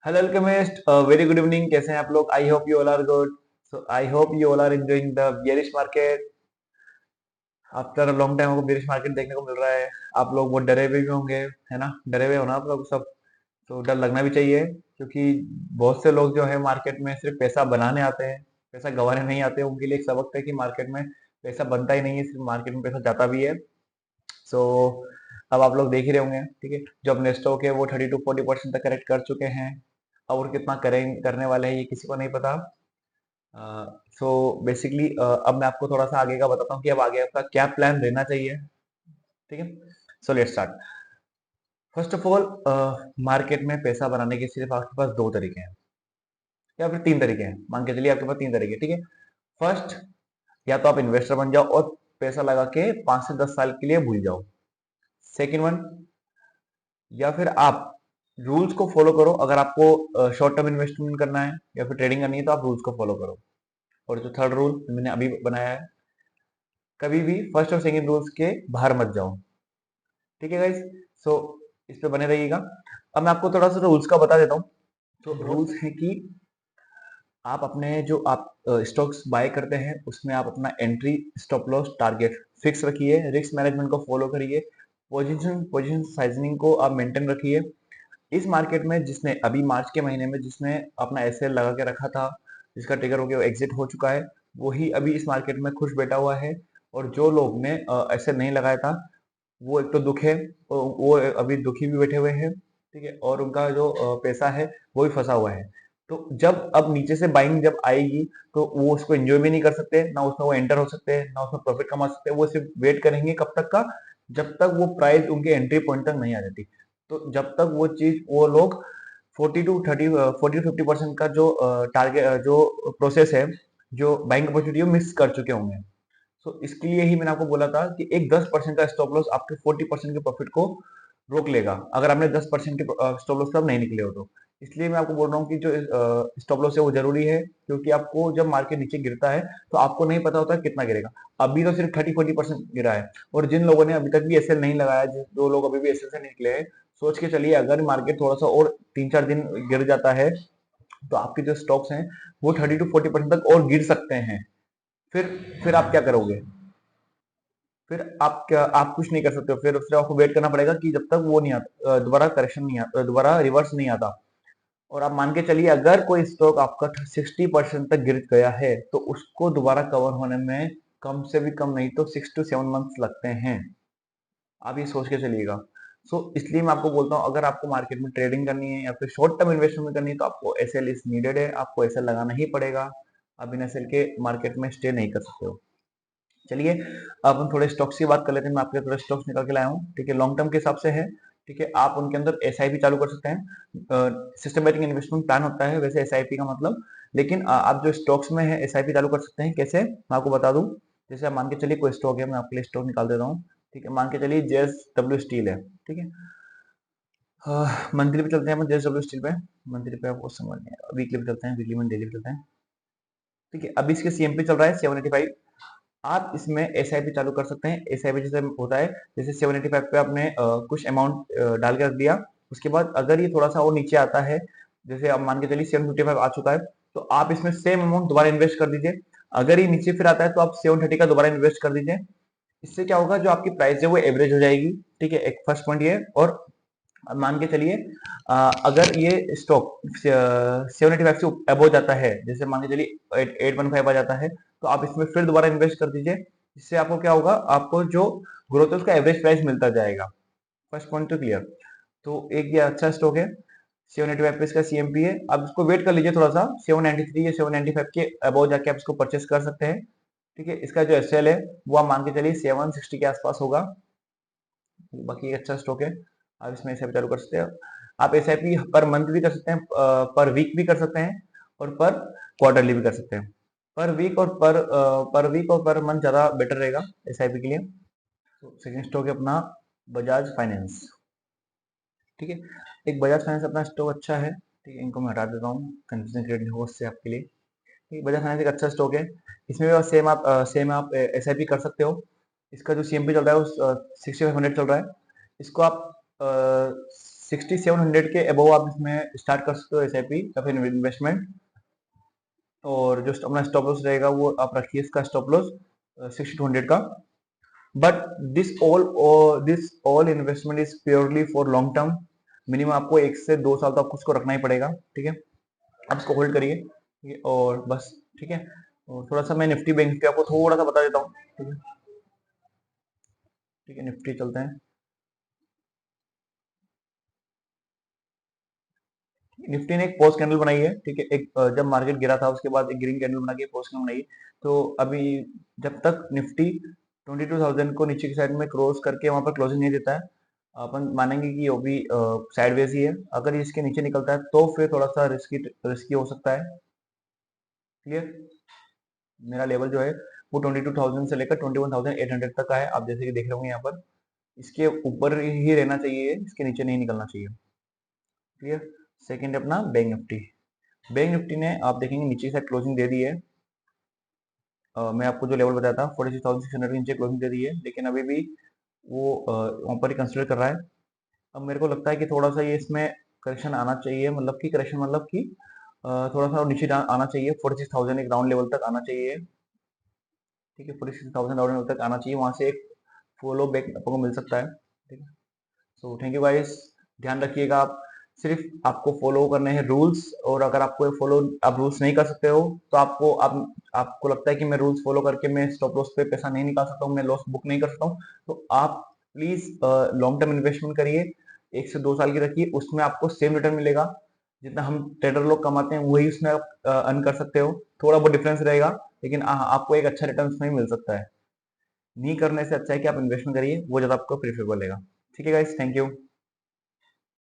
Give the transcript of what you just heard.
Hello alchemist, very good evening. कैसे हैं आप लोग? I hope you all are good. So I hope you all are enjoying the bearish market. After a long time आपको bearish market देखने को मिल रहा है। आप लोग बहुत डरे हुए भी होंगे, है ना? डरे हुए हो ना आप लोग सब? तो डर लगना भी चाहिए, क्योंकि बहुत से लोग जो है मार्केट में सिर्फ पैसा बनाने आते हैं, पैसा गंवाने नहीं आते। उनके लिए एक सबक है कि मार्केट में पैसा बनता ही नहीं है, सिर्फ मार्केट में पैसा जाता भी है। सो अब आप लोग देख ही रहे होंगे, ठीक है, जो अपने स्टॉक है वो 30 to 40% तक करेक्ट कर चुके हैं। और कितना करें करने वाले हैं ये किसी को नहीं पता। सो बेसिकली अब मैं आपको थोड़ा सा आगे का बताता हूँ कि अब आगे आपका क्या प्लान रहना चाहिए। ठीक है, so let's start. First of all, market में पैसा बनाने के सिर्फ आपके पास दो तरीके हैं, या फिर तीन तरीके हैं। मान के चलिए आपके पास तीन तरीके, ठीक है। फर्स्ट, या तो आप इन्वेस्टर बन जाओ और पैसा लगा के 5 से 10 साल के लिए भूल जाओ। सेकेंड वन, या फिर आप रूल्स को फॉलो करो। अगर आपको शॉर्ट टर्म इन्वेस्टमेंट करना है या फिर ट्रेडिंग करनी है तो आप रूल्स को फॉलो करो। और जो थर्ड रूल मैंने अभी बनाया है, कभी भी फर्स्ट और सेकंड रूल्स के बाहर मत जाओ। ठीक है गाइस? सो इस पे बने रहिएगा। अब मैं आपको थोड़ा सा रूल्स का बता देता हूँ। तो रूल्स है कि आप अपने जो आप स्टॉक्स बाय करते हैं उसमें आप अपना entry, stop loss, target fix रखिए। रिस्क मैनेजमेंट को फॉलो करिए। पोजीशन पोजीशन साइजनिंग को आप मेंटेन रखिए। इस मार्केट में जिसने अभी मार्च के महीने में जिसने अपना एसएल लगा के रखा था, जिसका ट्रिगर हो गया, वो एग्जिट हो चुका है, वही अभी इस मार्केट में खुश बैठा हुआ है। और जो लोग ने एसएल नहीं लगाया था, वो एक तो दुख है, वो अभी दुखी भी बैठे हुए हैं। ठीक है, और उनका जो पैसा है वो भी फंसा हुआ है। तो जब अब नीचे से बाइंग जब आएगी तो वो उसको एंजॉय भी नहीं कर सकते, ना उसमें वो एंटर हो सकते हैं, ना उसमें प्रॉफिट कमा सकते हैं। वो सिर्फ वेट करेंगे कब तक का, जब तक वो प्राइस उनके एंट्री पॉइंट तक नहीं आ जाती। तो जब तक वो चीज वो लोग 40 to 50% का जो टारगेट जो प्रोसेस है, जो बाइंग अपॉर्चुनिटी मिस कर चुके होंगे। सो इसके लिए ही मैंने आपको बोला था कि एक 10% का स्टॉप लॉस आपके 40% के प्रॉफिट को रोक लेगा, अगर आपने 10% के स्टॉप लॉस तब नहीं निकले हो तो। इसलिए मैं आपको बोल रहा हूँ कि जो स्टॉप लॉस है वो जरूरी है, क्योंकि आपको जब मार्केट नीचे गिरता है तो आपको नहीं पता होता कितना गिरेगा। अभी तो सिर्फ 30-40% गिरा है। और जिन लोगों ने अभी तक भी एसएल नहीं लगाया, जो लोग अभी भी एसएल से नहीं निकले हैं, सोच के चलिए अगर मार्केट थोड़ा सा और 3-4 दिन गिर जाता है तो आपके जो स्टॉक्स हैं वो 30 to 40% तक और गिर सकते हैं। फिर फिर आप क्या करोगे? फिर आप क्या, आप कुछ नहीं कर सकते हो। फिर आपको वेट करना पड़ेगा कि जब तक वो नहीं आता, दोबारा करेक्शन नहीं आता, दोबारा रिवर्स नहीं आता। और आप मान के चलिए अगर कोई स्टॉक आपका 60% तक गिर गया है तो उसको दोबारा कवर होने में कम से भी कम नहीं तो 6 to 7 मंथ्स लगते हैं। आप ये सोच के चलिएगा। इसलिए मैं आपको बोलता हूँ, अगर आपको मार्केट में ट्रेडिंग करनी है या फिर शॉर्ट टर्म इन्वेस्टमेंट करनी है तो आपको एसएल इज नीडेड है, आपको एसएल लगाना ही पड़ेगा। आप बिना एसएल के मार्केट में स्टे नहीं कर सकते हो। चलिए, अब हम थोड़े स्टॉक्स की बात कर लेते हैं। मैं आपके थोड़े स्टॉक्स निकाल के लाया हूँ, ठीक है, लॉन्ग टर्म के हिसाब से है। ठीक है, आप उनके अंदर एसआईपी चालू कर सकते हैं। सिस्टमेटिक इन्वेस्टमेंट प्लान होता है वैसे एसआईपी का मतलब। लेकिन आप जो स्टॉक्स में है एसआईपी चालू कर सकते हैं। कैसे, मैं आपको बता दूं। जैसे आप मान के चलिए कोई स्टॉक है, मैं आपके लिए स्टॉक निकाल देता हूँ। ठीक है, मान के चलिए जेएसडब्ल्यू स्टील है। ठीक है, मंथली पे चलते हैं अपन जेएसडब्ल्यू स्टील पे। मंथली पे आपको समझ नहीं आएगा, वीकली पे चलते हैं, वीकली में डेली पे चलते हैं। ठीक है, अभी इसके सीएमपी चल रहा है 785। आप इसमें एसआईपी चालू कर सकते हैं। एसआईपी जैसे होता है, जैसे 785 पे आपने कुछ अमाउंट डाल के रख दिया। उसके बाद अगर ये थोड़ा सा और नीचे आता है, जैसे आप मान के चलिए 755 आ चुका है, तो आप इसमें सेम अमाउंट दोबारा इन्वेस्ट कर दीजिए। अगर ये नीचे फिर आता है तो आप 730 का दोबारा इन्वेस्ट कर दीजिए। इससे क्या होगा, जो आपकी प्राइस है वो एवरेज हो जाएगी। ठीक है, एक फर्स्ट पॉइंट ये। और अब मान के चलिए अगर ये स्टॉक 785 से अबो जाता है, जैसे मान के चलिए 815 आ जाता है, तो आप इसमें फिर दोबारा इन्वेस्ट कर दीजिए। इससे आपको क्या होगा, आपको जो ग्रोथ है उसका एवरेज प्राइस मिलता जाएगा। फर्स्ट पॉइंट तो क्लियर। तो एक ये अच्छा स्टॉक है, 785 पे इसका सीएमपी है। अब इसको वेट कर लीजिए थोड़ा सा, 793 या 795 के अबव जाके आप इसको परचेस कर सकते हैं। ठीक है, इसका जो एसएल है वो आप मान के चलिए 760 के आसपास होगा। बाकी एक अच्छा स्टॉक है, आप इसमें एसआईपी चालू कर सकते हैं। आप एसआईपी पर मंथ भी कर सकते हैं, पर वीक भी कर सकते हैं, और पर क्वार्टरली भी कर सकते हैं। पर वीक और पर मंथ ज्यादा बेटर रहेगा एसआईपी के लिए। तो सेकंड स्टॉक है अपना बजाज फाइनेंस। ठीक है, एक बजाज फाइनेंस अपना स्टॉक अच्छा है। ठीक है, इनको मैं हटा देता हूँ, कंफ्यूजन क्रिएट हो उससे आपके लिए। ठीक है, बजाज फाइनेंस एक अच्छा स्टॉक है। इसमें भी सेम आप एसआईपी कर सकते हो। इसका जो सीएमपी चल रहा है वो 6500 चल रहा है। इसको आप 6700 के अबव आप इसमें स्टार्ट कर सकते हो एसआईपी या फिर इन्वेस्टमेंट। और जो अपना स्टॉप लॉस रहेगा वो आप रखिए इसका स्टॉप लॉस 6200 का। But this all investment is purely for long term. Minimum आपको 1 से 2 साल तो आपको उसको रखना ही पड़ेगा, ठीक है। आप इसको होल्ड करिए, ठीक है, और बस, ठीक है। और थोड़ा सा मैं निफ्टी बैंक निफ्टी आपको थोड़ा सा बता देता हूँ, ठीक है। ठीक है, निफ्टी चलते हैं। निफ्टी ने एक पोस्ट कैंडल बनाई है, ठीक है। एक जब मार्केट गिरा था उसके बाद एक ग्रीन कैंडल बना के पोस्ट कैंडल बनाई है। तो अभी जब तक निफ्टी 22,000 को नीचे की साइड में क्रॉस करके वहां पर क्लोजिंग नहीं देता है, अपन मानेंगे कि वो भी साइडवेज ही है। अगर ये इसके नीचे निकलता है तो फिर थोड़ा सा रिस्की रिस्की हो सकता है। क्लियर। मेरा लेवल जो है वो 22,000 से लेकर 21,800 तक का है, आप जैसे कि देख रहे होंगे यहाँ पर। इसके ऊपर ही रहना चाहिए, इसके नीचे नहीं निकलना चाहिए। क्लियर। सेकंड अपना बैंक निफ्टी। बैंक निफ्टी ने आप देखेंगे नीचे से क्लोजिंग दे दी है। मैं आपको जो लेवल बताया था 46,600 के नीचे क्लोजिंग दे दी है, लेकिन अभी भी वो वहाँ पर ही कंसिडर कर रहा है। अब मेरे को लगता है कि थोड़ा सा ये इसमें करेक्शन आना चाहिए, मतलब कि करेक्शन मतलब कि थोड़ा सा नीचे आना चाहिए। 46,000 एक राउंड लेवल तक आना चाहिए, ठीक है। 46,000 राउंड लेवल तक आना चाहिए, वहां से एक फॉलो बैक आपको मिल सकता है, ठीक है। So thank you guys. ध्यान रखिएगा, आप सिर्फ आपको फॉलो करने हैं रूल्स। और अगर आपको फॉलो आप रूल्स नहीं कर सकते हो तो आपको लगता है कि मैं रूल्स फॉलो करके मैं स्टॉप लॉस पे पैसा नहीं निकाल सकता हूँ, मैं लॉस बुक नहीं कर सकता हूँ, तो आप प्लीज लॉन्ग टर्म इन्वेस्टमेंट करिए। 1 से 2 साल की रखिए, उसमें आपको सेम रिटर्न मिलेगा। जितना हम ट्रेडर लोग कमाते हैं वही उसमें आप अर्न कर सकते हो। थोड़ा बहुत डिफरेंस रहेगा, लेकिन आपको एक अच्छा रिटर्न उसमें मिल सकता है। नहीं करने से अच्छा है कि आप इन्वेस्टमेंट करिए, वो ज्यादा आपको प्रेफरेबल रहेगा। ठीक है गाइस, थैंक यू।